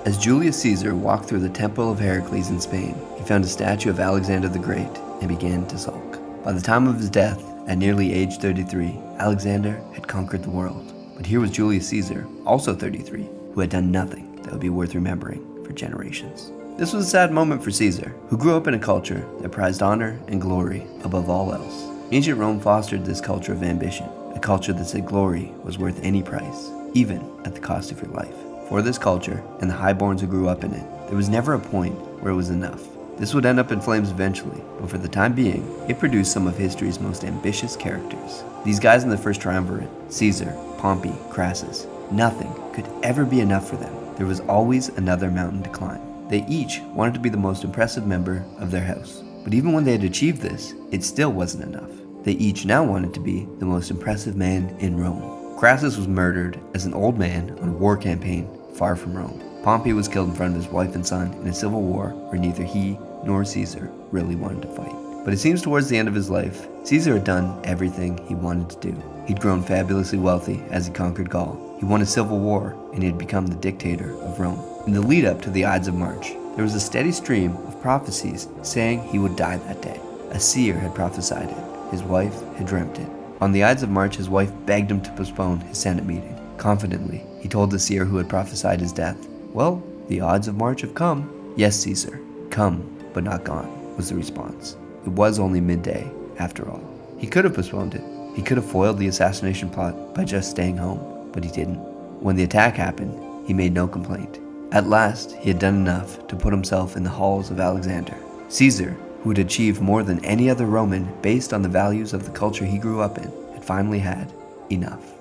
As Julius Caesar walked through the Temple of Heracles in Spain, he found a statue of Alexander the Great and began to sulk. By the time of his death, at nearly age 33, Alexander had conquered the world. But here was Julius Caesar, also 33, who had done nothing that would be worth remembering for generations. This was a sad moment for Caesar, who grew up in a culture that prized honor and glory above all else. Ancient Rome fostered this culture of ambition, a culture that said glory was worth any price, even at the cost of your life. For this culture, and the highborns who grew up in it, there was never a point where it was enough. This would end up in flames eventually, but for the time being, it produced some of history's most ambitious characters. These guys in the first triumvirate, Caesar, Pompey, Crassus, nothing could ever be enough for them. There was always another mountain to climb. They each wanted to be the most impressive member of their house. But even when they had achieved this, it still wasn't enough. They each now wanted to be the most impressive man in Rome. Crassus was murdered as an old man on a war campaign far from Rome. Pompey was killed in front of his wife and son in a civil war where neither he nor Caesar really wanted to fight. But it seems towards the end of his life, Caesar had done everything he wanted to do. He'd grown fabulously wealthy as he conquered Gaul. He won a civil war and he had become the dictator of Rome. In the lead up to the Ides of March, there was a steady stream of prophecies saying he would die that day. A seer had prophesied it. His wife had dreamt it. On the Ides of March, his wife begged him to postpone his Senate meeting. Confidently, he told the seer who had prophesied his death, "Well, the Ides of March have come." "Yes, Caesar, come, but not gone," was the response. It was only midday, after all. He could have postponed it. He could have foiled the assassination plot by just staying home, but he didn't. When the attack happened, he made no complaint. At last, he had done enough to put himself in the halls of Alexander. Caesar, who had achieved more than any other Roman based on the values of the culture he grew up in, had finally had enough.